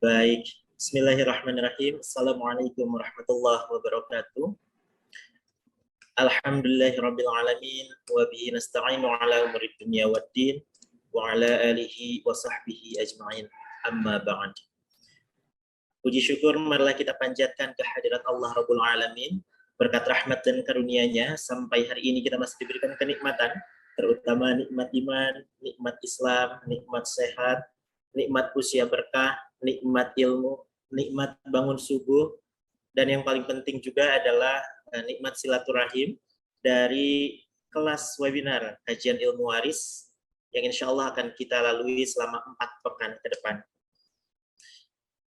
Baik, Bismillahirrahmanirrahim. Assalamualaikum warahmatullahi wabarakatuh. Alhamdulillahirrabbilalamin. Wa bihi nasta'inu ala umuri dunya waddin. Wa ala alihi wa sahbihi ajma'in. Amma ba'd. Puji syukur marilah kita panjatkan kehadirat Allah Rabbul Alamin. Berkat rahmat dan karunia-Nya sampai hari ini kita masih diberikan kenikmatan, terutama nikmat iman, nikmat Islam, nikmat sehat, nikmat usia berkah, nikmat ilmu, nikmat bangun subuh, dan yang paling penting juga adalah nikmat silaturahim dari kelas webinar kajian ilmu waris yang insya Allah akan kita lalui selama 4 pekan ke depan.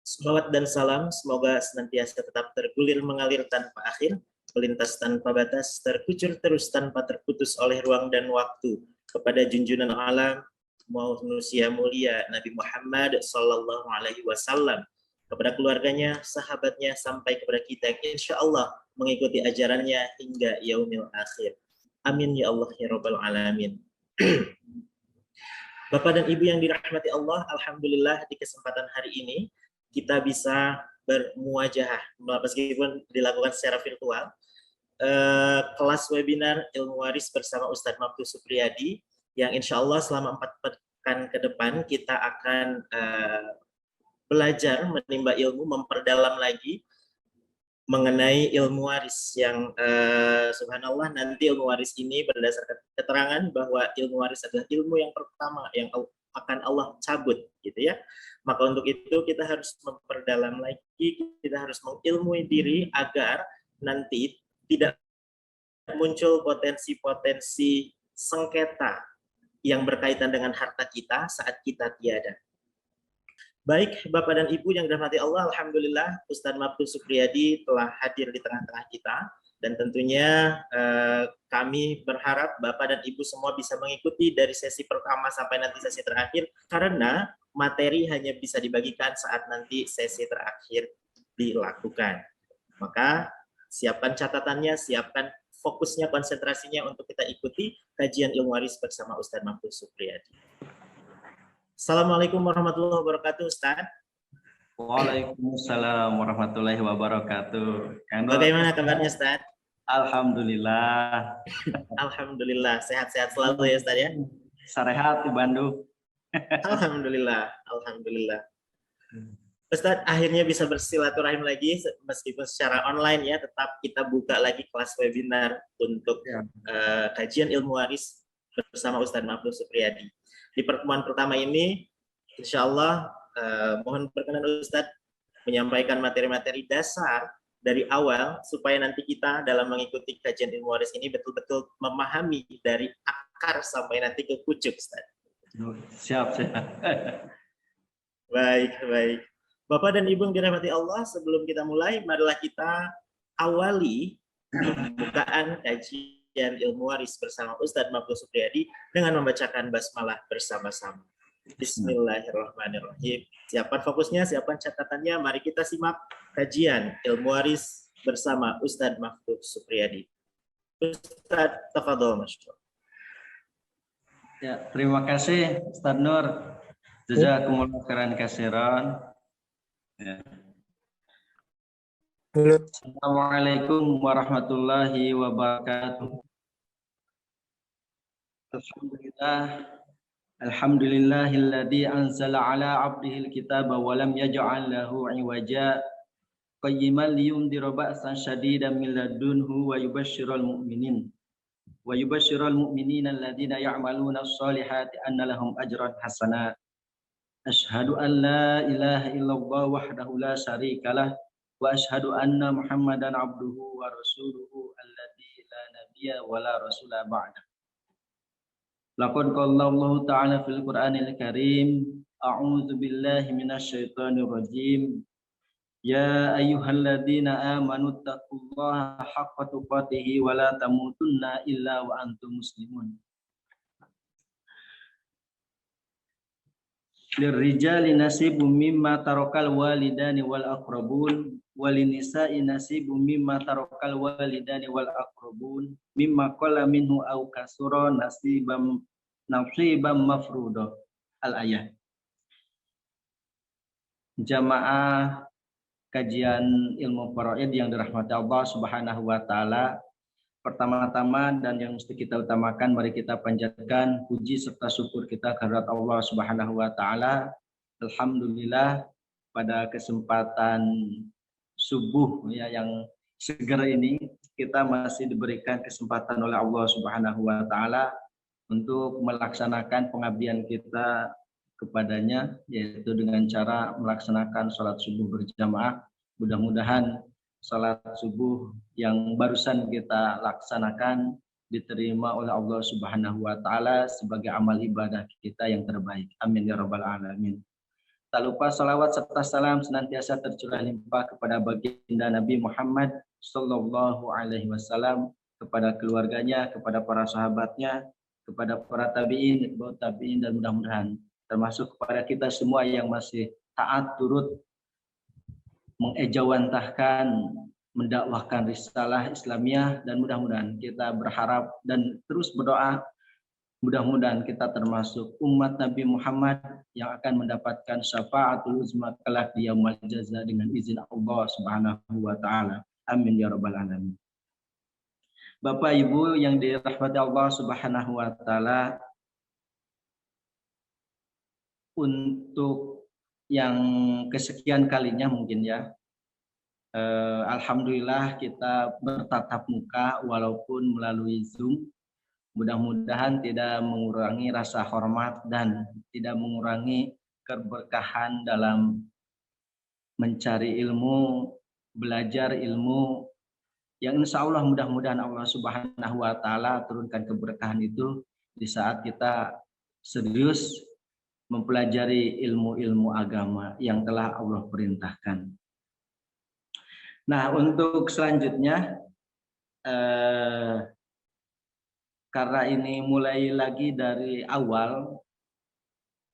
Salawat dan salam semoga senantiasa tetap tergulir mengalir tanpa akhir, melintas tanpa batas, terkucur terus tanpa terputus oleh ruang dan waktu kepada junjungan alam manusia mulia Nabi Muhammad Sallallahu Alaihi Wasallam, kepada keluarganya, sahabatnya, sampai kepada kita yang insya Allah mengikuti ajarannya hingga yaumil akhir. Amin ya Allah ya Rabbal Alamin. Bapak dan Ibu yang dirahmati Allah, alhamdulillah di kesempatan hari ini kita bisa bermuajahah meskipun dilakukan secara virtual. Kelas webinar ilmu waris bersama Ustadz Maftu Supriyadi yang insya Allah selama 4 pekan ke depan kita akan belajar menimba ilmu, memperdalam lagi mengenai ilmu waris yang subhanallah nanti ilmu waris ini berdasarkan keterangan bahwa ilmu waris adalah ilmu yang pertama yang akan Allah cabut gitu ya. Maka untuk itu kita harus memperdalam lagi, kita harus mengilmui diri agar nanti tidak muncul potensi-potensi sengketa yang berkaitan dengan harta kita saat kita tiada. Baik, Bapak dan Ibu yang dirahmati Allah, alhamdulillah Ustadz Maftu Supriyadi telah hadir di tengah-tengah kita, dan tentunya kami berharap Bapak dan Ibu semua bisa mengikuti dari sesi pertama sampai nanti sesi terakhir, karena materi hanya bisa dibagikan saat nanti sesi terakhir dilakukan. Maka siapkan catatannya, siapkan fokusnya, konsentrasinya untuk kita ikuti kajian ilmu waris bersama Ustadz Maftu Supriyadi. Assalamualaikum warahmatullahi wabarakatuh, Ustadz. Waalaikumsalam warahmatullahi wabarakatuh. Bagaimana kabarnya, Ustadz? Alhamdulillah. Alhamdulillah, sehat-sehat selalu ya, Ustadz ya? Sehat di Bandung. Alhamdulillah, alhamdulillah. Ustadz, akhirnya bisa bersilaturahim lagi meskipun secara online ya, tetap kita buka lagi kelas webinar untuk kajian ilmu waris bersama Ustadz Maftu Supriyadi. Di pertemuan pertama ini, insya Allah mohon berkenan Ustadz menyampaikan materi-materi dasar dari awal supaya nanti kita dalam mengikuti kajian ilmu waris ini betul-betul memahami dari akar sampai nanti ke pucuk, Ustadz. Siap. Baik, baik. Bapak dan Ibu yang dirahmati Allah, sebelum kita mulai, marilah kita awali pembukaan kajian ilmu waris bersama Ustadz Maftu Supriyadi dengan membacakan basmalah bersama-sama. Bismillahirrahmanirrahim. Siapkan fokusnya, siapkan catatannya. Mari kita simak kajian ilmu waris bersama Ustadz Maftu Supriyadi. Ustadz, tafadhol masyaallah. Ya, terima kasih Ustadz Nur. Jazakumullah khairan katsiran. Ya. Assalamualaikum warahmatullahi wabarakatuh. Alhamdulillahilladzi anzala ala 'abdihil kitaba wa lam yaj'al lahu 'iwaja qayyiman liyundhira ba'san shadidan min ladunhu wa yubashshiral mu'minina alladzina ya'maluna as-solihati anna lahum ajran hasanah. Asyhadu an la ilaha illallah wahdahu la syarikalah wa asyhadu anna Muhammadan abduhu wa rasuluhu alladzi la nabiyya wa la rasula ba'da. Laqad qala Allah ta'ala fil Qur'anil Karim, a'udzu billahi minasy syaithanir rajim. Ya ayyuhalladzina amanu taqullaha haqqa tuqatih wa la tamutunna illa wa antum muslimun. Lirrijali nasibum mimma tarakal walidani wal aqrabun walinisa'i nasibum mimma tarakal walidani wal aqrabun mimma qala minhu aw kasura nasiban mafruḍa. Al-ayah. Jamaah kajian ilmu faraid yang dirahmati Allah Subhanahu wa taala. Pertama-tama dan yang mesti kita utamakan, mari kita panjatkan puji serta syukur kita kehadirat Allah Subhanahu wa taala. Alhamdulillah, pada kesempatan subuh ya yang segar ini kita masih diberikan kesempatan oleh Allah Subhanahu wa taala untuk melaksanakan pengabdian kita kepadanya, yaitu dengan cara melaksanakan sholat subuh berjamaah. Mudah-mudahan sholat subuh yang barusan kita laksanakan diterima oleh Allah Subhanahu wa taala sebagai amal ibadah kita yang terbaik. Amin ya rabbal alamin. Tak lupa salawat serta salam senantiasa tercurah limpah kepada baginda Nabi Muhammad sallallahu alaihi wasallam, kepada keluarganya, kepada para sahabatnya, kepada para tabi'in, tabi'in, dan mudah-mudahan termasuk kepada kita semua yang masih taat turut mengejawantahkan, mendakwahkan risalah Islamiyah, dan mudah-mudahan kita berharap dan terus berdoa mudah-mudahan kita termasuk umat Nabi Muhammad yang akan mendapatkan syafaatul uzma kelak di yaumul jaza dengan izin Allah Subhanahu wa taala. Amin ya rabbal alamin. Bapak Ibu yang dirahmati Allah Subhanahu wa taala, untuk yang kesekian kalinya mungkin ya, alhamdulillah kita bertatap muka walaupun melalui Zoom. Mudah-mudahan tidak mengurangi rasa hormat dan tidak mengurangi keberkahan dalam mencari ilmu, belajar ilmu, yang insya Allah mudah-mudahan Allah Subhanahu wa taala turunkan keberkahan itu di saat kita serius mempelajari ilmu-ilmu agama yang telah Allah perintahkan. Nah, untuk selanjutnya karena ini mulai lagi dari awal,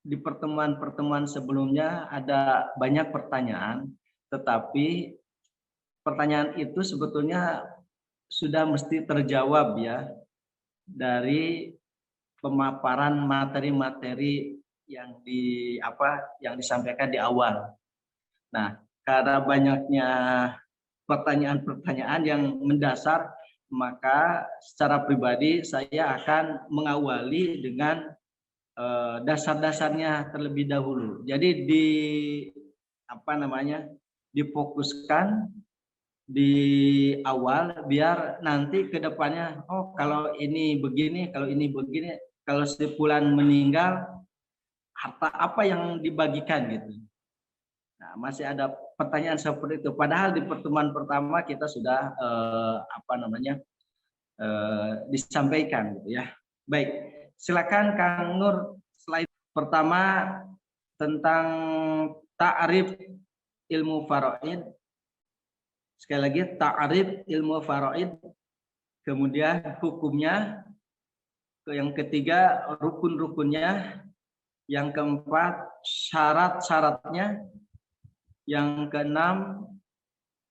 di pertemuan-pertemuan sebelumnya ada banyak pertanyaan, tetapi pertanyaan itu sebetulnya sudah mesti terjawab ya dari pemaparan materi-materi yang disampaikan di awal. Nah, karena banyaknya pertanyaan-pertanyaan yang mendasar, maka secara pribadi saya akan mengawali dengan dasar-dasarnya terlebih dahulu. Jadi difokuskan di awal biar nanti ke depannya, oh kalau ini begini, kalau si fulan meninggal harta apa yang dibagikan gitu. Nah, masih ada pertanyaan seperti itu. Padahal di pertemuan pertama kita sudah disampaikan gitu ya. Baik, silakan Kang Nur, slide pertama tentang ta'rif ilmu faraid. Sekali lagi, ta'rif ilmu faraid, kemudian hukumnya, yang ketiga rukun-rukunnya, yang keempat syarat-syaratnya, yang keenam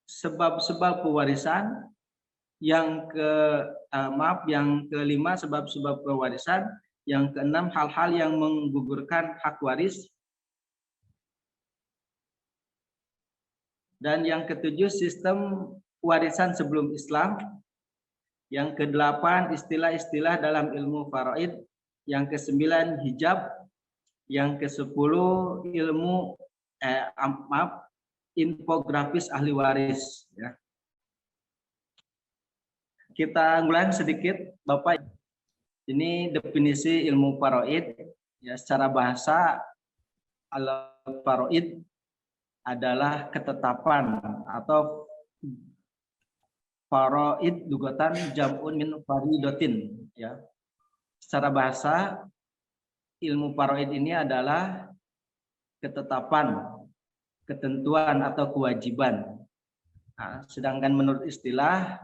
sebab-sebab pewarisan, yang kelima sebab-sebab pewarisan, yang keenam hal-hal yang menggugurkan hak waris, dan yang ketujuh sistem warisan sebelum Islam, yang kedelapan istilah-istilah dalam ilmu faraid, yang kesembilan hijab, yang kesepuluh ilmu infografis ahli waris ya. Kita ngulang sedikit Bapak. Ini definisi ilmu faraid ya, secara bahasa al-faraid adalah ketetapan atau faraid lugatan jam'un min faridatin ya. Secara bahasa ilmu faraid ini adalah ketetapan, ketentuan atau kewajiban. Nah, sedangkan menurut istilah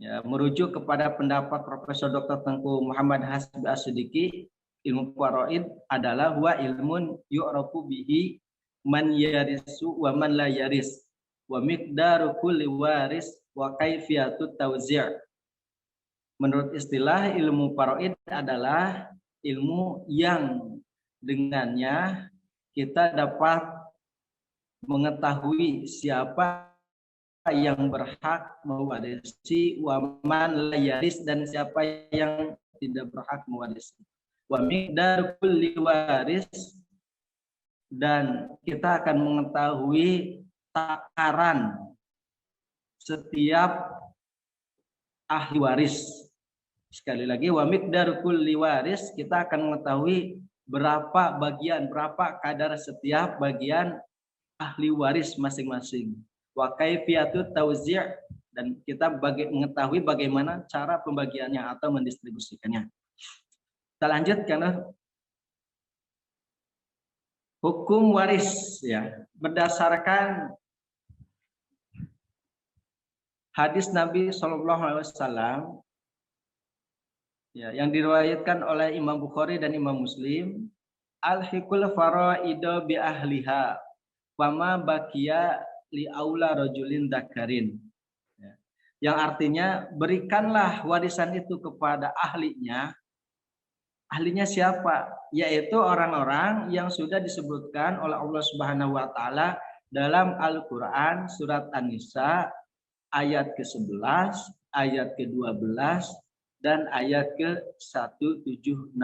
ya, merujuk kepada pendapat Profesor Dr. Tengku Muhammad Hasbi As-Siddiqi, ilmu faraid adalah huwa ilmun yu'rafu bihi man yarisu wa man la yaris wa miqdaru kulli waris wa kaifiyatut tawzi'. Menurut istilah ilmu faraid adalah ilmu yang dengannya kita dapat mengetahui siapa yang berhak mewarisi, waman layaris, dan siapa yang tidak berhak mewarisi. Wa miqdar kulli waris, dan kita akan mengetahui takaran setiap ahli waris. Sekali lagi, wa miqdar kulli waris, kita akan mengetahui berapa kadar setiap bagian ahli waris masing-masing. Wa kaifiyatut tauzi', dan kita mengetahui bagaimana cara pembagiannya atau mendistribusikannya. Kita lanjut karena hukum waris ya, berdasarkan hadis Nabi SAW ya, yang diriwayatkan oleh Imam Bukhari dan Imam Muslim, al-hikul faraido bi ahliha wama bakia li aula rajulin dzakarin. Ya. Yang artinya berikanlah warisan itu kepada ahlinya. Ahlinya siapa? Yaitu orang-orang yang sudah disebutkan oleh Allah Subhanahu wa taala dalam Al-Qur'an surat An-Nisa ayat ke-11, ayat ke-12 dan ayat ke-176.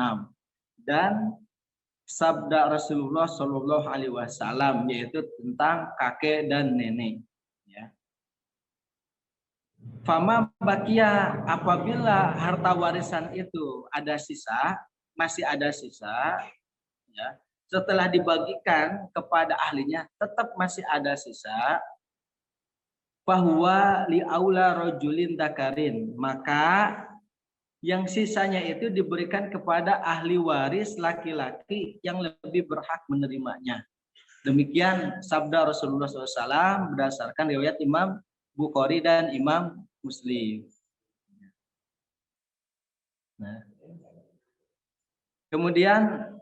Dan sabda Rasulullah Shallallahu Alaihi Wasallam, yaitu tentang kakek dan nenek. Ya. Fama bakia, apabila harta warisan itu ada sisa, masih ada sisa, ya, setelah dibagikan kepada ahlinya, tetap masih ada sisa. Bahwa li aula rojulin dakarin, maka yang sisanya itu diberikan kepada ahli waris laki-laki yang lebih berhak menerimanya. Demikian sabda Rasulullah SAW berdasarkan riwayat Imam Bukhari dan Imam Muslim. Nah, kemudian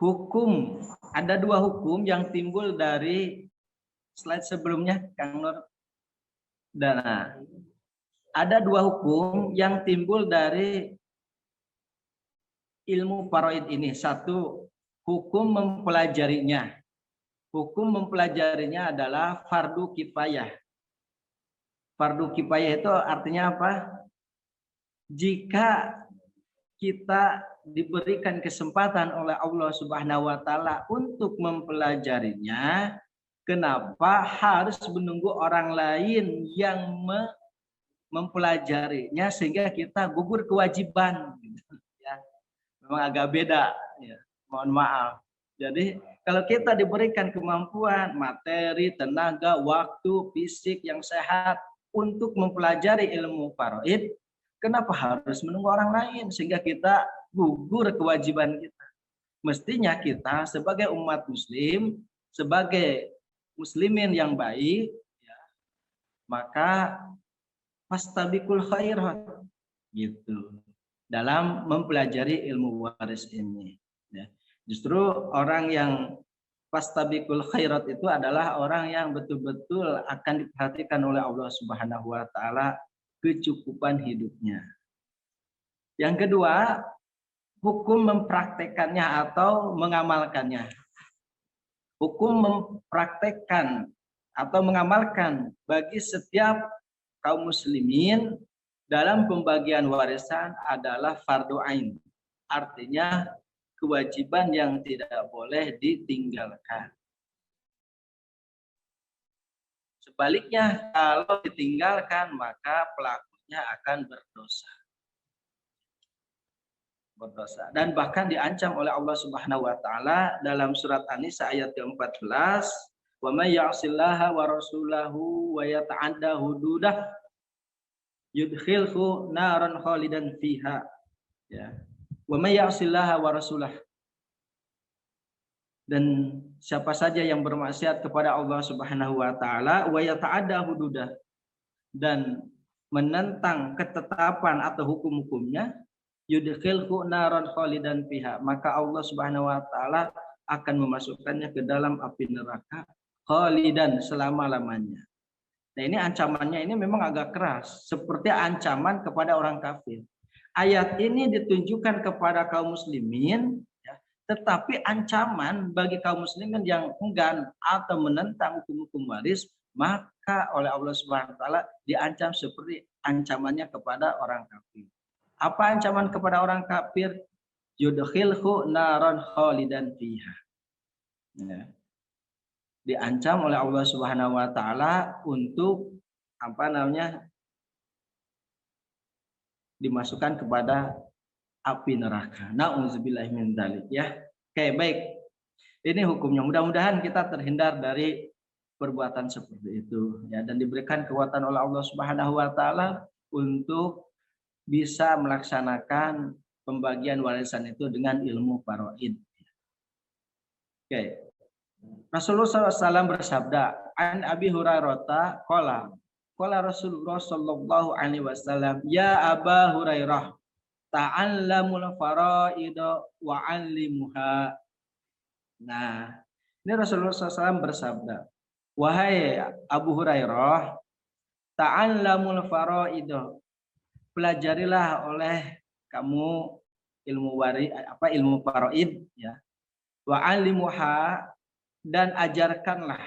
hukum, ada dua hukum yang timbul dari slide sebelumnya, Kang Nur. Dan ada dua hukum yang timbul dari ilmu faraid ini. Satu, hukum mempelajarinya. Hukum mempelajarinya adalah fardu kifayah. Fardu kifayah itu artinya apa? Jika kita diberikan kesempatan oleh Allah Subhanahu wa taala untuk mempelajarinya, kenapa harus menunggu orang lain yang mempelajarinya sehingga kita gugur kewajiban, ya, memang agak beda, ya, mohon maaf. Jadi kalau kita diberikan kemampuan materi, tenaga, waktu, fisik yang sehat untuk mempelajari ilmu faraid, kenapa harus menunggu orang lain sehingga kita gugur kewajiban kita? Mestinya kita sebagai umat muslim, sebagai muslimin yang baik, ya, maka fastabiqul khairat gitu dalam mempelajari ilmu waris ini, ya. Justru orang yang fastabiqul khairat itu adalah orang yang betul-betul akan diperhatikan oleh Allah Subhanahu wa taala kecukupan hidupnya. Yang kedua, hukum mempraktekannya atau mengamalkannya. Hukum mempraktekkan atau mengamalkan bagi setiap kaum muslimin dalam pembagian warisan adalah fardu ain. Artinya kewajiban yang tidak boleh ditinggalkan. Sebaliknya, kalau ditinggalkan maka pelakunya akan berdosa. Dan bahkan diancam oleh Allah Subhanahu wa taala dalam surat An-Nisa ayat ke-14, wa may ya'sillaha wa rasulahu wa yata'adda hududah yudkhilhu naran khalidan fiha, ya. Wa may ya'sillaha wa rasulah, dan siapa saja yang bermaksiat kepada Allah Subhanahu wa taala wa yata'adda hududah, dan menentang ketetapan atau hukum-hukumnya, yudkhilhu naran khalidan fiha, maka Allah Subhanahu wa taala akan memasukkannya ke dalam api neraka khalidan, selama-lamanya. Nah, ini ancamannya ini memang agak keras, seperti ancaman kepada orang kafir. Ayat ini ditunjukkan kepada kaum muslimin, ya, Tetapi ancaman bagi kaum muslimin yang enggan atau menentang hukum-hukum waris, maka oleh Allah Subhanahu wa taala diancam seperti ancamannya kepada orang kafir. Apa ancaman kepada orang kafir? Yudkhilhu naran khalidan fiha. Ya. Diancam oleh Allah Subhanahu wa taala untuk dimasukkan kepada api neraka. Nauzubillahi min dzalik ya. Oke, baik. Ini hukumnya. Mudah-mudahan kita terhindar dari perbuatan seperti itu ya, dan diberikan kekuatan oleh Allah Subhanahu wa taala untuk bisa melaksanakan pembagian warisan itu dengan ilmu faraid. Oke. Rasulullah SAW bersabda, an Abi Hurairah qala Rasulullah sallallahu alaihi wasallam, ya Aba Hurairah, ta'allamul faraid wa 'allimuha. Nah, ini Rasulullah SAW bersabda, wahai Abu Hurairah, ta'allamul faraid, pelajarilah oleh kamu ilmu faraid ya. Wa 'allimuha, dan ajarkanlah.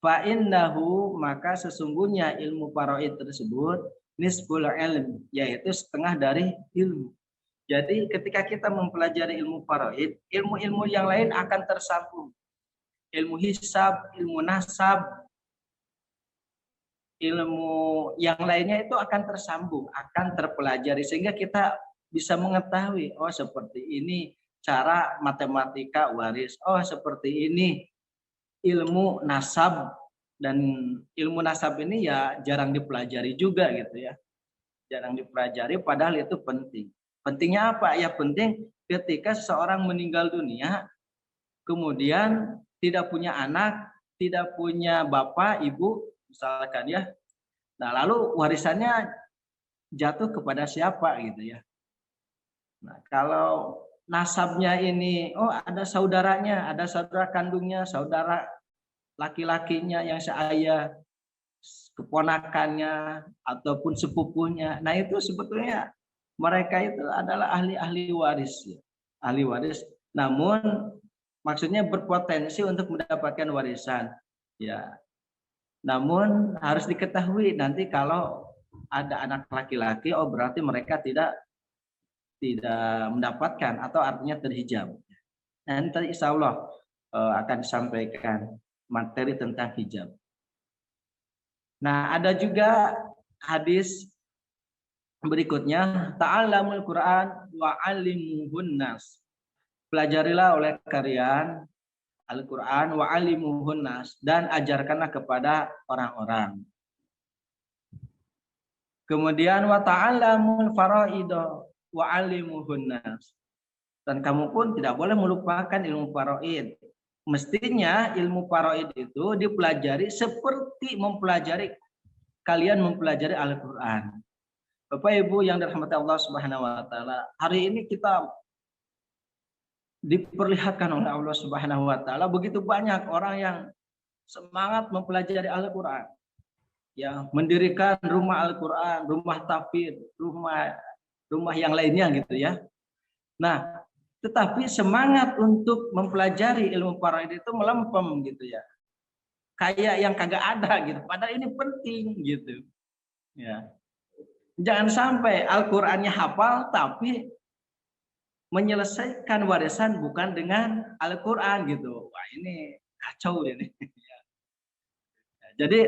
Fa innahu, maka sesungguhnya ilmu faraid tersebut nisful ilm, yaitu setengah dari ilmu. Jadi ketika kita mempelajari ilmu faraid, ilmu-ilmu yang lain akan tersambung. Ilmu hisab, ilmu nasab, ilmu yang lainnya itu akan tersambung, akan terpelajari sehingga kita bisa mengetahui, oh seperti ini cara matematika waris, oh seperti ini ilmu nasab, dan ilmu nasab ini ya jarang dipelajari juga gitu ya. Jarang dipelajari padahal itu penting. Pentingnya apa? Ya penting ketika seseorang meninggal dunia, kemudian tidak punya anak, tidak punya bapak, ibu, misalkan ya. Nah, lalu warisannya jatuh kepada siapa gitu ya. Nah, kalau nasabnya ini, oh ada saudaranya, ada saudara kandungnya, saudara laki-lakinya yang seayah, keponakannya, ataupun sepupunya. Nah itu sebetulnya mereka itu adalah ahli-ahli waris. Ya. Ahli waris, namun maksudnya berpotensi untuk mendapatkan warisan. Ya. Namun harus diketahui nanti kalau ada anak laki-laki, oh berarti mereka tidak mendapatkan atau artinya terhijab. Nanti insya Allah akan disampaikan materi tentang hijab. Nah, ada juga hadis berikutnya, ta'allamul Qur'an wa 'allimuhun nas. Pelajarilah oleh kalian Al-Qur'an wa 'allimuhun nas, dan ajarkanlah kepada orang-orang. Kemudian wa ta'allamul faraid wa 'allimuhun nas. Dan kamu pun tidak boleh melupakan ilmu faraid. Mestinya ilmu faraid itu dipelajari seperti kalian mempelajari Al-Qur'an. Bapak Ibu yang dirahmati Allah Subhanahu wa taala, hari ini kita diperlihatkan oleh Allah Subhanahu wa taala begitu banyak orang yang semangat mempelajari Al-Qur'an. Ya, mendirikan rumah Al-Qur'an, rumah tahfidz, rumah yang lainnya gitu ya. Nah, tetapi semangat untuk mempelajari ilmu faraid itu melempem gitu ya. Kayak yang kagak ada gitu. Padahal ini penting gitu. Ya. Jangan sampai Al-Qur'annya hafal tapi menyelesaikan warisan bukan dengan Al-Qur'an gitu. Wah, ini kacau ini. Jadi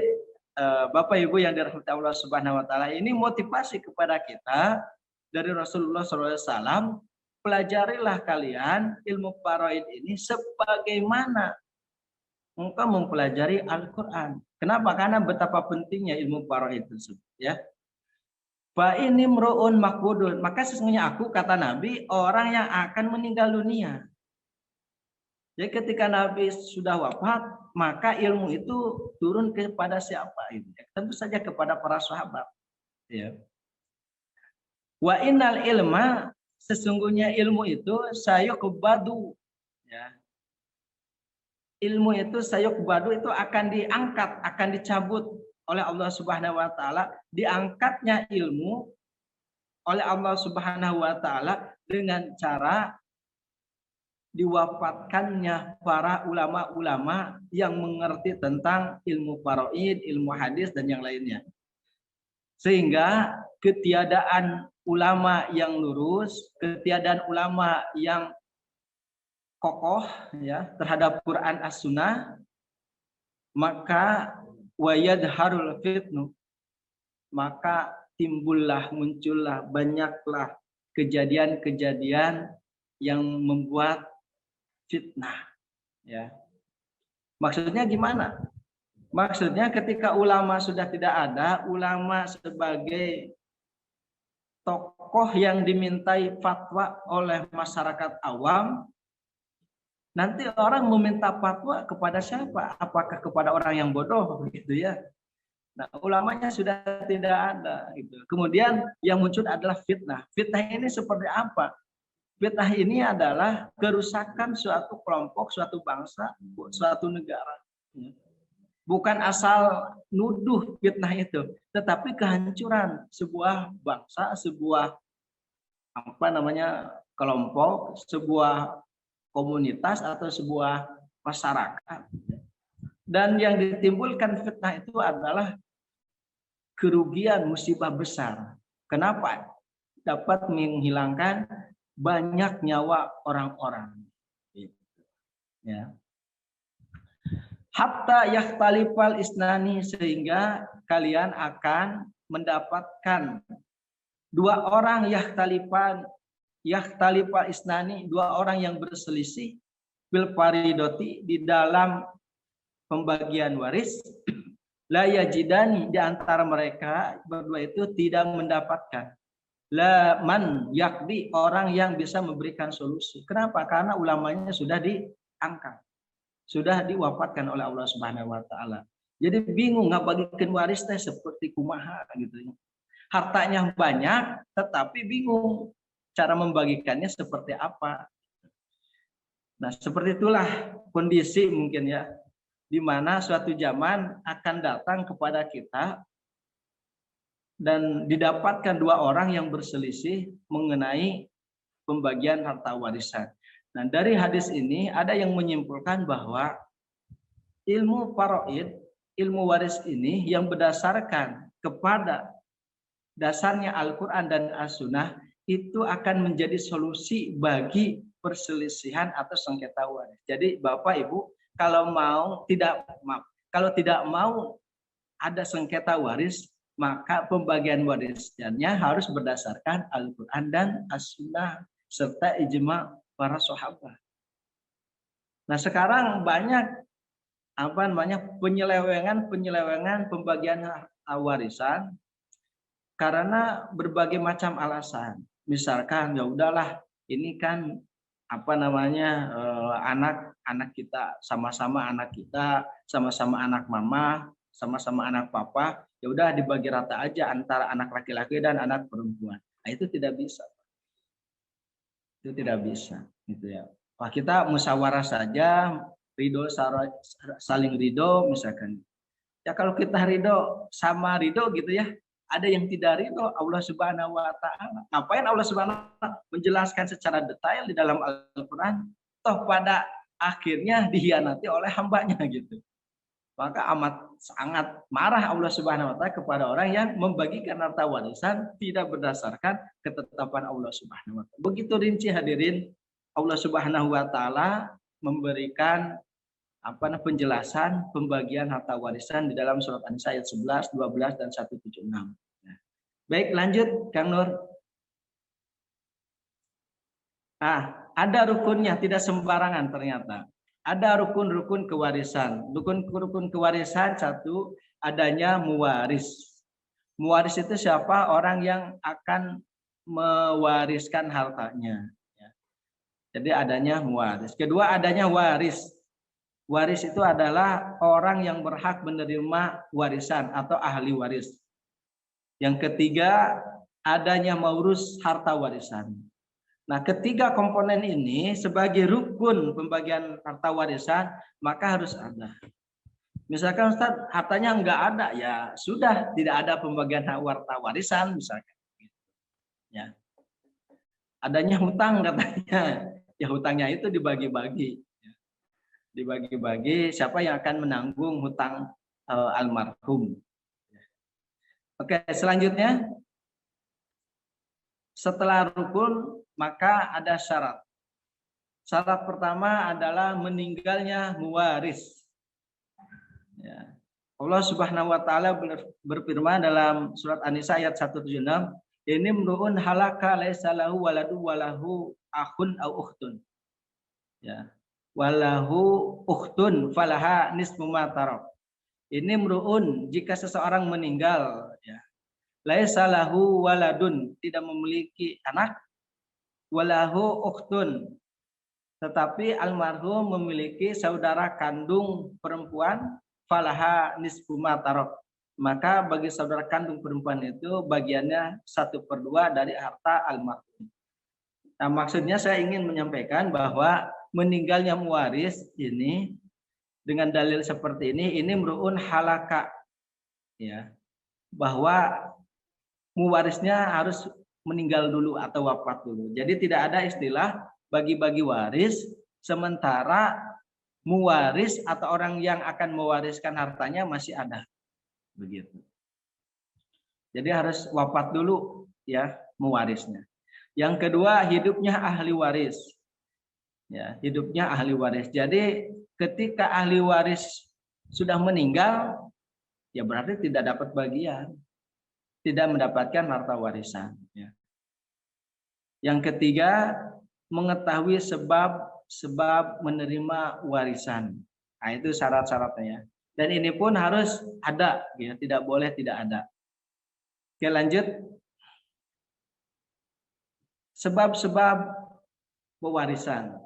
Bapak Ibu yang dirahmati Allah Subhanahu wa taala, ini motivasi kepada kita dari Rasulullah SAW, pelajarilah kalian ilmu faraid ini sebagaimana engkau mempelajari Al-Qur'an. Kenapa? Karena betapa pentingnya ilmu faraid tersebut ya. Fa ini mru'un maqbudun, maka sesungguhnya aku, kata Nabi, orang yang akan meninggal dunia. Jadi ketika Nabi sudah wafat, maka ilmu itu turun kepada siapa itu? Tentu saja kepada para sahabat. Ya. Wa innal ilma, sesungguhnya ilmu itu sayuqbadu. Ya. Ilmu itu sayuqbadu itu akan diangkat, akan dicabut oleh Allah Subhanahu wa taala. Diangkatnya ilmu oleh Allah Subhanahu wa taala dengan cara diwafatkannya para ulama-ulama yang mengerti tentang ilmu faraid, ilmu hadis dan yang lainnya. Sehingga ketiadaan ulama yang lurus, ketiadaan ulama yang kokoh ya terhadap Quran as-sunnah, maka wayadharul fitnu, maka muncullah banyaklah kejadian-kejadian yang membuat fitnah ya. Maksudnya gimana? Maksudnya ketika ulama sudah tidak ada, ulama sebagai tokoh yang dimintai fatwa oleh masyarakat awam, nanti orang meminta fatwa kepada siapa? Apakah kepada orang yang bodoh gitu ya? Nah, ulamanya sudah tidak ada gitu. Kemudian yang muncul adalah fitnah. Fitnah ini seperti apa? Fitnah ini adalah kerusakan suatu kelompok, suatu bangsa, suatu negara. Bukan asal nuduh fitnah itu, tetapi kehancuran sebuah bangsa, sebuah kelompok, sebuah komunitas atau sebuah masyarakat. Dan yang ditimbulkan fitnah itu adalah kerugian, musibah besar. Kenapa? Dapat menghilangkan banyak nyawa orang-orang. Ya. Hatta yahtalifal isnani, sehingga kalian akan mendapatkan dua orang yahtalifal isnani, dua orang yang berselisih bil faridoti, di dalam pembagian waris, la yajidani, di antara mereka berdua itu tidak mendapatkan la man yakdi, orang yang bisa memberikan solusi. Kenapa? Karena ulamanya sudah diangkat, sudah diwafatkan oleh Allah Subhanahu wa taala. Jadi bingung ngabagikan waris teh seperti kumaha gitu. Hartanya banyak tetapi bingung cara membagikannya seperti apa. Nah, seperti itulah kondisi mungkin ya, di mana suatu zaman akan datang kepada kita dan didapatkan dua orang yang berselisih mengenai pembagian harta warisan. Nah, dari hadis ini ada yang menyimpulkan bahwa ilmu faraid, ilmu waris ini yang berdasarkan kepada dasarnya Al-Quran dan As-Sunnah itu akan menjadi solusi bagi perselisihan atau sengketa waris. Jadi Bapak Ibu, kalau tidak mau ada sengketa waris, maka pembagian warisnya harus berdasarkan Al-Quran dan As-Sunnah serta ijma para sahabat. Nah, sekarang banyak penyelewengan pembagian warisan karena berbagai macam alasan. Misalkan ya udahlah, ini kan anak kita, sama-sama anak mama, sama-sama anak papa, ya udah dibagi rata aja antara anak laki-laki dan anak perempuan. Nah, itu tidak bisa. Itu tidak bisa gitu ya. Wah, kita musyawarah saja, saling ridho misalkan. Ya kalau kita ridho sama ridho gitu ya, ada yang tidak ridho Allah Subhanahu wa taala. Ngapain Allah Subhanahu wa taala menjelaskan secara detail di dalam Al-Qur'an, toh pada akhirnya dihianati oleh hambanya gitu. Maka sangat marah Allah Subhanahu wa taala kepada orang yang membagikan harta warisan tidak berdasarkan ketetapan Allah Subhanahu wa taala. Begitu rinci hadirin, Allah Subhanahu wa taala memberikan penjelasan pembagian harta warisan di dalam surat An-Nisa ayat 11, 12 dan 176. Nah, baik, lanjut Kang Nur. Ada rukunnya, tidak sembarangan ternyata. Ada rukun-rukun kewarisan. Rukun kewarisan satu, adanya muwaris. Muwaris itu siapa? Orang yang akan mewariskan hartanya. Jadi adanya muwaris. Kedua, adanya waris. Waris itu adalah orang yang berhak menerima warisan atau ahli waris. Yang ketiga, adanya maurus harta warisan. Nah, ketiga komponen ini sebagai rukun pembagian harta warisan, maka harus ada. Misalkan Ustaz, hartanya enggak ada, ya sudah tidak ada pembagian harta warisan misalkan. Ya. Adanya hutang katanya. ya hutangnya itu dibagi-bagi. Dibagi-bagi siapa yang akan menanggung hutang almarhum. Oke, selanjutnya setelah rukun maka ada syarat. Syarat pertama adalah meninggalnya muwaris. Ya. Allah Subhanahu wa taala berfirman dalam surat An-Nisa ayat 176, ini mru'un halaka laisa lahu waladu walahu akhun au ukhtun. Ya. Walahu ukhtun falaha nisfu ma tarak. Ini mru'un, jika seseorang meninggal, ya. Laisa lahu waladun, tidak memiliki anak, walahu ukhtun, tetapi almarhum memiliki saudara kandung perempuan, falaha nisfu ma tarak. Maka bagi saudara kandung perempuan itu bagiannya 1/2 dari harta almarhum. Nah, maksudnya saya ingin menyampaikan bahwa meninggalnya muwaris ini dengan dalil seperti ini mru'un halaka, ya, bahwa muwarisnya harus meninggal dulu atau wafat dulu. Jadi tidak ada istilah bagi-bagi waris sementara muwaris atau orang yang akan mewariskan hartanya masih ada, begitu. Jadi harus wafat dulu, ya, muwarisnya. Yang kedua, hidupnya ahli waris. Ya, hidupnya ahli waris. Jadi ketika ahli waris sudah meninggal, ya berarti tidak dapat bagian, tidak mendapatkan harta warisan. Ya. Yang ketiga, mengetahui sebab menerima warisan. Nah, itu syarat-syaratnya. Dan ini pun harus ada, ya, tidak boleh tidak ada. Oke, lanjut. Sebab-sebab pewarisan.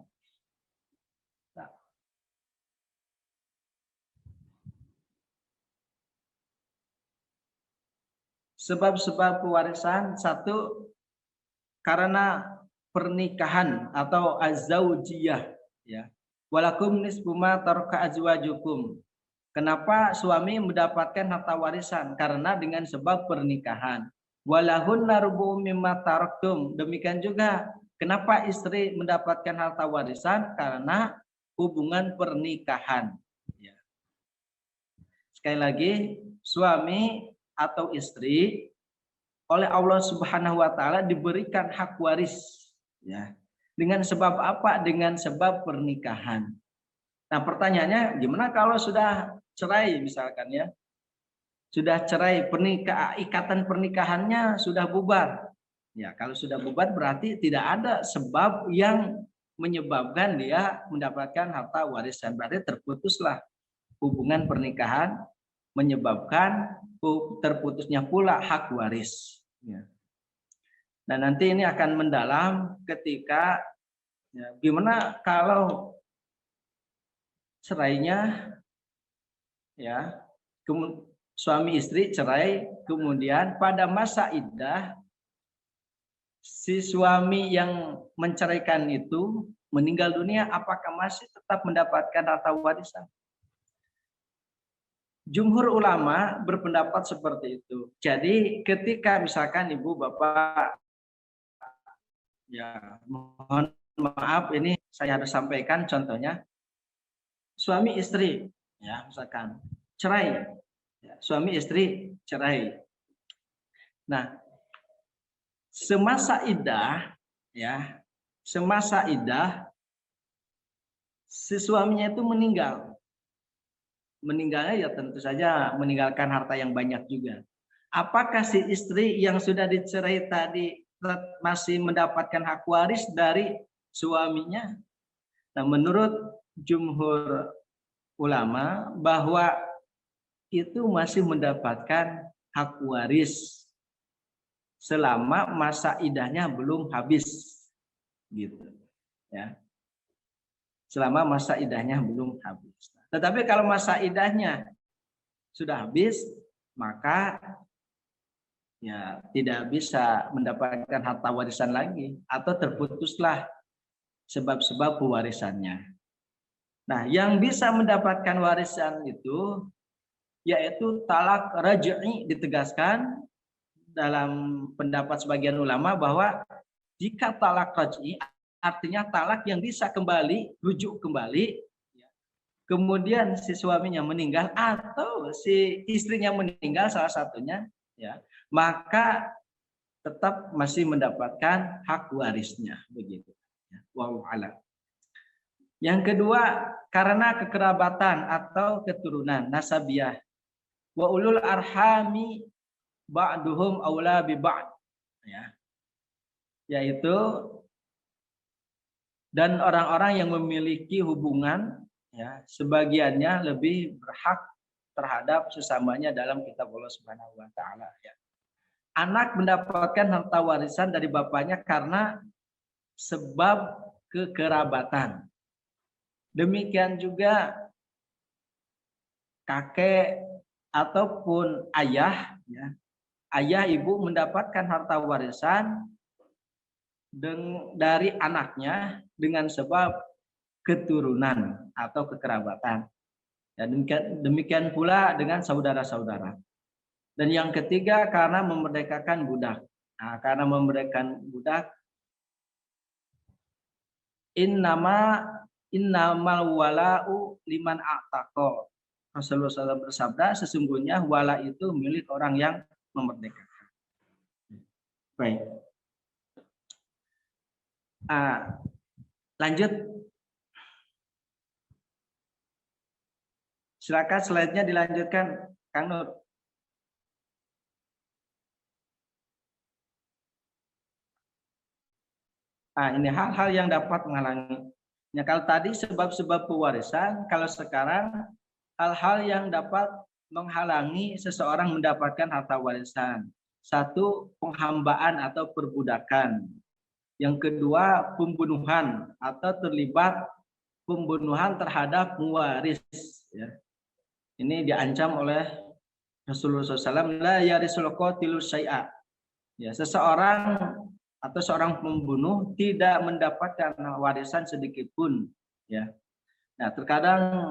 Sebab-sebab pewarisan, satu, karena pernikahan atau azzaujiyah, ya. Walakum nisfu ma taraka azwajukum. Kenapa suami mendapatkan harta warisan? Karena dengan sebab pernikahan. Walahunna rubu'u mimma taraktum. Demikian juga kenapa istri mendapatkan harta warisan? Karena hubungan pernikahan. Ya. Sekali lagi, suami atau istri oleh Allah Subhanahu wa taala diberikan hak waris, ya. Dengan sebab apa? Dengan sebab pernikahan. Nah, pertanyaannya gimana kalau sudah cerai misalkan, ya? Sudah cerai, ikatan pernikahannya sudah bubar. Ya, kalau sudah bubar berarti tidak ada sebab yang menyebabkan dia mendapatkan harta warisan. Berarti terputuslah hubungan pernikahan, menyebabkan terputusnya pula hak waris. Ya. Nah, nanti ini akan mendalam ketika, ya, gimana kalau cerainya, ya, suami istri cerai, kemudian pada masa iddah si suami yang menceraikan itu meninggal dunia, apakah masih tetap mendapatkan harta warisan? Jumhur ulama berpendapat seperti itu. Jadi ketika misalkan ibu bapak, ya mohon maaf ini saya harus sampaikan contohnya, suami istri, ya misalkan cerai, ya, suami istri cerai. Nah, semasa iddah, ya, semasa iddah si suaminya itu meninggal. Meninggalnya ya tentu saja meninggalkan harta yang banyak juga. Apakah si istri yang sudah dicerai tadi masih mendapatkan hak waris dari suaminya? Nah, menurut jumhur ulama bahwa itu masih mendapatkan hak waris selama masa iddahnya belum habis, gitu, ya. Selama masa iddahnya belum habis. Tetapi kalau masa iddahnya sudah habis, maka ya tidak bisa mendapatkan harta warisan lagi atau terputuslah sebab-sebab pewarisannya. Nah, yang bisa mendapatkan warisan itu yaitu talak raj'i, ditegaskan dalam pendapat sebagian ulama bahwa jika talak raj'i artinya talak yang bisa kembali, rujuk kembali. Kemudian si suaminya meninggal atau si istrinya meninggal salah satunya, ya, maka tetap masih mendapatkan hak warisnya begitu. Wallahu a'lam. Yang kedua, karena kekerabatan atau keturunan nasabiah. Wa ulul arhami ba'duhum aula bi ba'd, ya. Yaitu dan orang-orang yang memiliki hubungan, ya, sebagiannya lebih berhak terhadap sesamanya dalam kitab Allah Subhanahu wa taala, ya. Anak mendapatkan harta warisan dari bapaknya karena sebab kekerabatan. Demikian juga kakek ataupun ayah, ya, ayah ibu mendapatkan harta warisan dari anaknya dengan sebab keturunan atau kekerabatan. Dan demikian pula dengan saudara-saudara. Dan yang ketiga karena memerdekakan budak. Nah, karena memerdekakan budak, innamal wala'u liman a'taqa. Rasulullah SAW bersabda, sesungguhnya wala itu milik orang yang memerdekakan. Baik. Lanjut. Silakan slide-nya dilanjutkan, Kang Nur. Ini hal-hal yang dapat menghalangi. Ya, kalau tadi sebab-sebab pewarisan, kalau sekarang hal-hal yang dapat menghalangi seseorang mendapatkan harta warisan. Satu, penghambaan atau perbudakan. Yang kedua, pembunuhan atau terlibat pembunuhan terhadap muwaris. Ya. Ini diancam oleh Rasulullah SAW, la yarisul qatilu syai'a. Ya, seseorang atau seorang pembunuh tidak mendapatkan warisan sedikit pun, ya. Nah, terkadang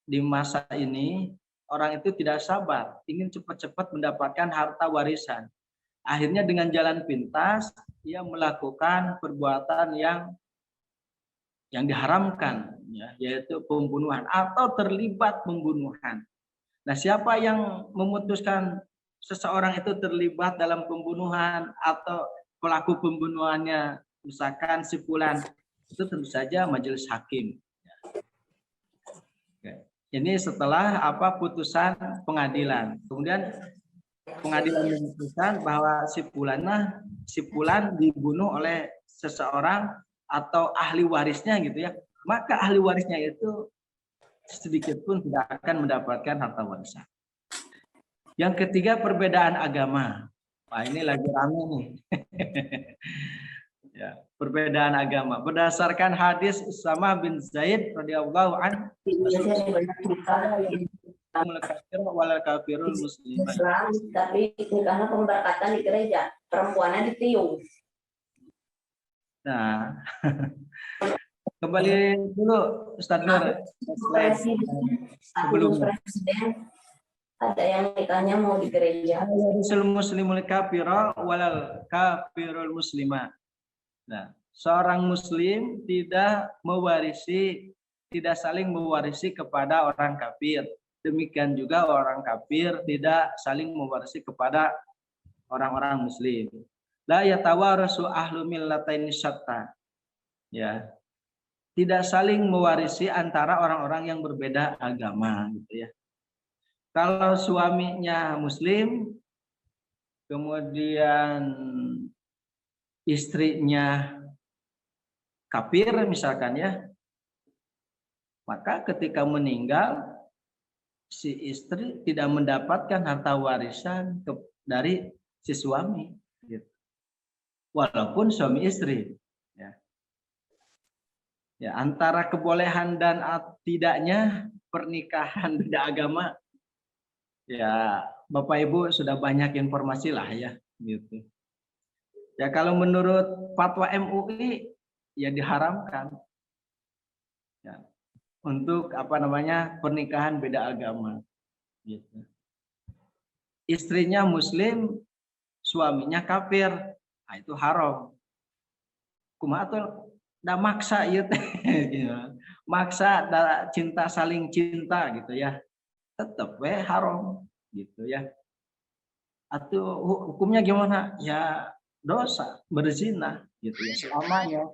di masa ini orang itu tidak sabar, ingin cepat-cepat mendapatkan harta warisan. Akhirnya dengan jalan pintas ia melakukan perbuatan yang diharamkan, ya, yaitu pembunuhan atau terlibat pembunuhan. Nah, siapa yang memutuskan seseorang itu terlibat dalam pembunuhan atau pelaku pembunuhannya misalkan si fulan, itu tentu saja majelis hakim. Ini setelah putusan pengadilan. Kemudian pengadilan memutuskan bahwa si fulan dibunuh oleh seseorang atau ahli warisnya gitu, ya. Maka ahli warisnya itu sedikit pun tidak akan mendapatkan harta warisan. Yang ketiga, perbedaan agama. Wah, ini lagi rame nih. Ya, perbedaan agama. Berdasarkan hadis Usama bin Zaid radhiyallahu anhu, wal kafirul muslimin. Tapi nikahnya pemberkatan di gereja, perempuannya ditiung. Nah, kembali dulu Ustaz Nur. Sebelum presiden ada yang nikahnya mau di gereja. Muslimul kafira walal kafirul muslimah. Nah, seorang muslim tidak saling mewarisi kepada orang kafir. Demikian juga orang kafir tidak saling mewarisi kepada orang-orang muslim. La yatawarasu ahlu millataini syatta. Ya. Tidak saling mewarisi antara orang-orang yang berbeda agama, gitu ya. Kalau suaminya muslim, kemudian istrinya kafir misalkan, ya, maka ketika meninggal si istri tidak mendapatkan harta warisan dari si suami, gitu. Walaupun suami istri, ya. Ya, antara kebolehan dan tidaknya pernikahan beda agama, ya, Bapak Ibu sudah banyak informasi lah, ya, gitu. Ya, kalau menurut fatwa MUI ya diharamkan, ya, untuk pernikahan beda agama, gitu. Istrinya muslim, suaminya kafir, nah itu haram. kumaha atuh da maksa ieu teh gitu. Maksa da cinta saling cinta gitu ya. Tetep we haram gitu ya. Atau hukumnya gimana? Ya dosa berzina gitu ya.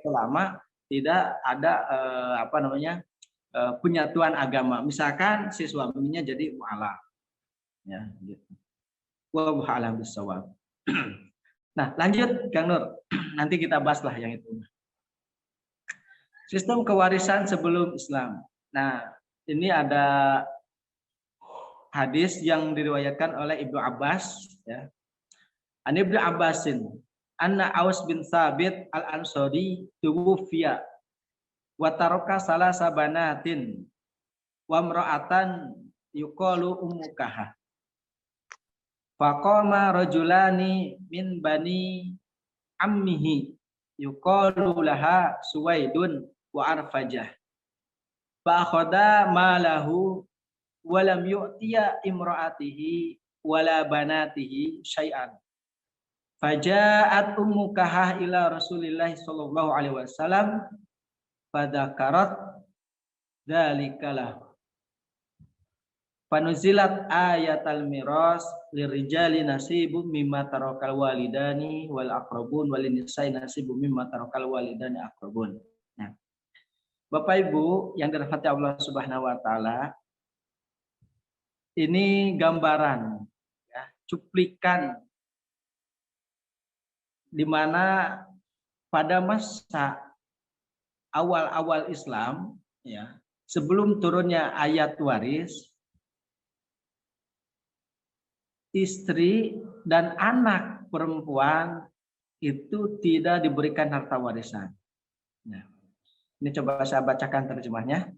Selama tidak ada penyatuan agama. Misalkan si suaminya jadi mualaf ya gitu. Wallahu a'lam bishawab. Nah, lanjut Kang Nur. Nanti kita bahaslah yang itu. Sistem kewarisan sebelum Islam. Nah, ini ada hadis yang diriwayatkan oleh Ibnu Abbas ya. An Ibnu Abbasin anna Aus bin Sabit al-Ansari tuwfiya wa taraka salasa banatin wa imra'atan yuqalu ummukaha. Faqama rajulani min bani ammihi yuqalu laha Suwaidun wa Arfajah. Fa akhadha malahu wa lam yu'tiya imra'atihi wala banatihi syai'an. Faja'at ummukaha ila Rasulillah sallallahu alaihi wasallam fadzakarat dzalika lahu. Panuzilat ayatal miras lirijali nasibum mimma tarakal walidani wal aqrabun walinisai nasibum mimma tarakal walidani aqrabun. Nah, Bapak Ibu yang dirahmati Allah Subhanahu wa taala, ini gambaran ya, cuplikan di mana pada masa awal-awal Islam ya, sebelum turunnya ayat waris, istri dan anak perempuan itu tidak diberikan harta warisan. Nah, ini coba saya bacakan terjemahnya.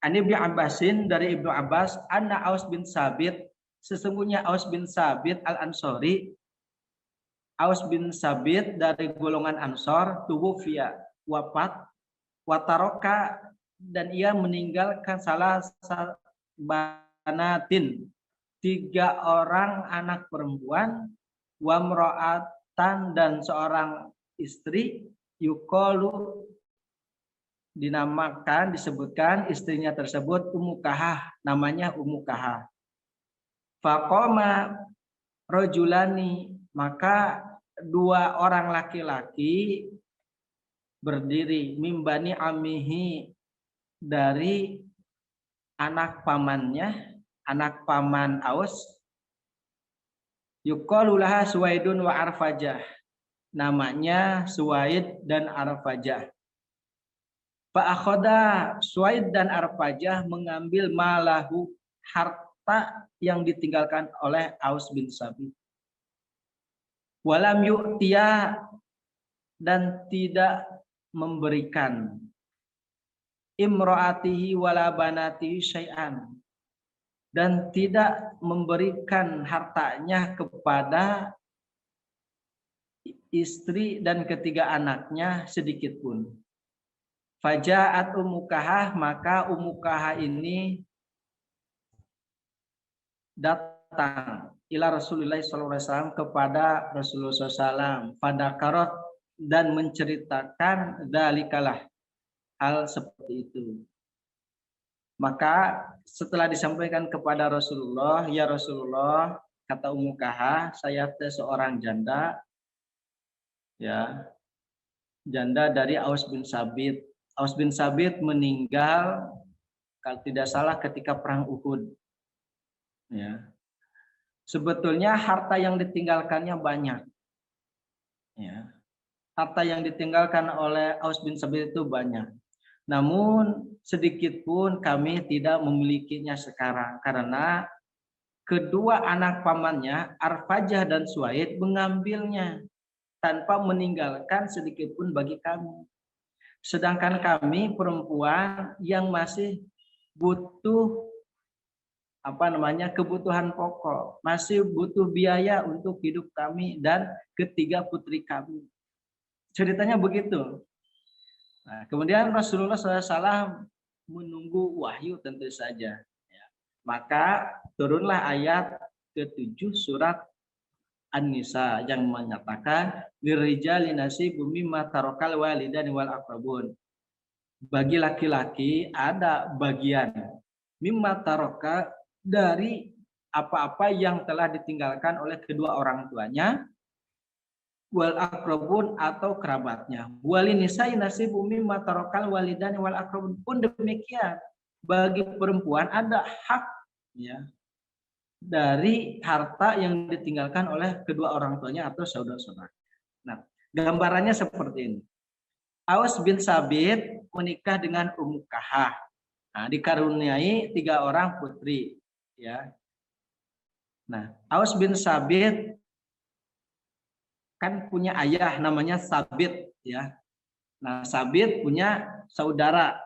An Ibnu Abbasin dari Ibnu Abbas, anna Aus bin Sabit, sesungguhnya Aus bin Sabit al-Ansori, Aus bin Sabit dari golongan Ansor, tuwfiya, wafat, wataroka, dan ia meninggalkan salah banatin, 3 orang anak perempuan, wamro'atan, dan seorang istri, yuqalu, dinamakan, disebutkan istrinya tersebut Ummukaha, namanya Ummukaha. Faqama rajulani, maka 2 orang laki-laki berdiri, mimbani amihi, dari anak pamannya, anak paman Aus, yuqalu laha Suwaidun wa Arfajah, namanya Suwaid dan Arfajah. Fa akhadha, Suwaid dan Arfajah mengambil malahu, harta yang ditinggalkan oleh Aus bin Sabit. Walam yu'tiya, dan tidak memberikan imro'atihi wala banatihi syai'an, dan tidak memberikan hartanya kepada istri dan ketiga anaknya sedikit pun. Faja'at Ummukaha, maka Ummukaha ini datang ila Rasulullah SAW, kepada Rasulullah SAW, fadakarot, dan menceritakan dalikalah, hal seperti itu. Maka setelah disampaikan kepada Rasulullah, ya Rasulullah, kata Ummukaha, saya seorang janda, ya, janda dari Aus bin Sabit. Aus bin Sabit meninggal, kalau tidak salah, ketika perang Uhud. Ya, sebetulnya harta yang ditinggalkannya banyak. Ya, harta yang ditinggalkan oleh Aus bin Sabit itu banyak. Namun sedikit pun kami tidak memilikinya sekarang, karena kedua anak pamannya, Arfajah dan Suwaid, mengambilnya tanpa meninggalkan sedikit pun bagi kami. Sedangkan kami perempuan yang masih butuh kebutuhan pokok, masih butuh biaya untuk hidup kami dan ketiga putri kami. Ceritanya begitu. Nah, kemudian Rasulullah SAW menunggu wahyu tentu saja. Ya. Maka turunlah ayat ke-7 surat An-Nisa yang menyatakan lirijali nasibu mimma tarakal walidani wal aqrabun. Bagi laki-laki ada bagian mimma taraka dari apa-apa yang telah ditinggalkan oleh kedua orang tuanya, wal aqrabun atau kerabatnya. Walinisai nasibu mimma tarakal walidani wal aqrabun pun demikian. Bagi perempuan ada hak ya dari harta yang ditinggalkan oleh kedua orang tuanya atau saudara-saudara. Nah, gambarannya seperti ini. Aus bin Sabit menikah dengan Ummu Kahah. Nah, dikaruniai 3 orang putri, ya. Nah, Aus bin Sabit kan punya ayah namanya Sabit, ya. Nah, Sabit punya saudara,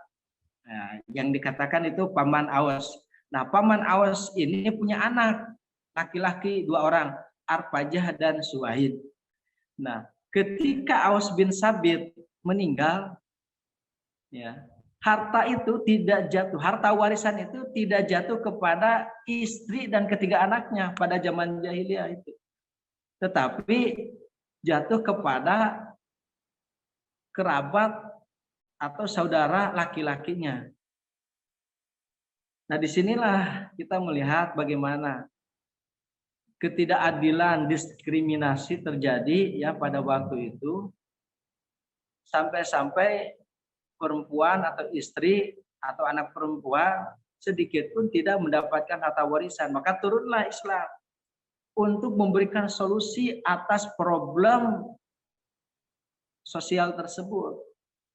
nah, yang dikatakan itu paman Aus. Nah, paman Aus ini punya anak laki-laki 2 orang, Arpajah dan Suwaid. Nah, ketika Aus bin Sabit meninggal, ya, harta itu tidak jatuh, harta warisan itu tidak jatuh kepada istri dan ketiga anaknya pada zaman jahiliyah itu, tetapi jatuh kepada kerabat atau saudara laki-lakinya. Nah, disinilah kita melihat bagaimana ketidakadilan, diskriminasi terjadi ya pada waktu itu, sampai-sampai perempuan atau istri atau anak perempuan sedikit pun tidak mendapatkan harta warisan. Maka turunlah Islam untuk memberikan solusi atas problem sosial tersebut.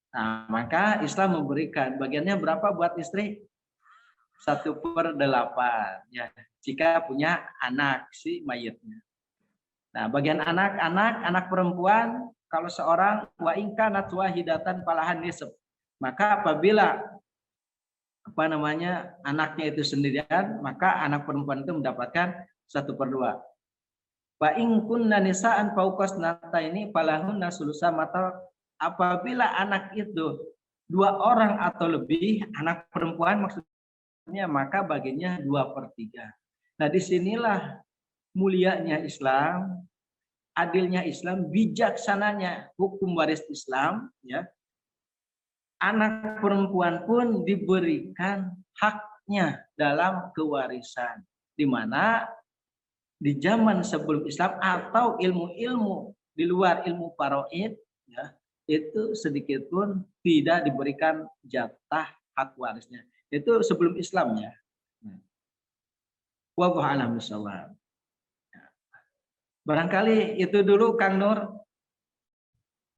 Nah, maka Islam memberikan bagiannya berapa buat istri? 1/8 ya, jika punya anak si mayitnya. Nah, bagian anak perempuan kalau seorang wa in kanat wahidatan falahan nisf. Maka apabila anaknya itu sendirian, maka anak perempuan itu mendapatkan 1/2. Wa in kunna nisaan fauqas nataini falahunna sulusa mata. Apabila anak itu 2 orang atau lebih, anak perempuan maksudnya, maka baginya 2/3. Nah, disinilah mulianya Islam, adilnya Islam, bijaksananya hukum waris Islam, ya. Anak perempuan pun diberikan haknya dalam kewarisan, di mana di zaman sebelum Islam atau ilmu-ilmu di luar ilmu faraid, ya, itu sedikit pun tidak diberikan jatah hak warisnya. Itu sebelum Islam, ya. Wallahu a'lam bishawab. Barangkali itu dulu Kang Nur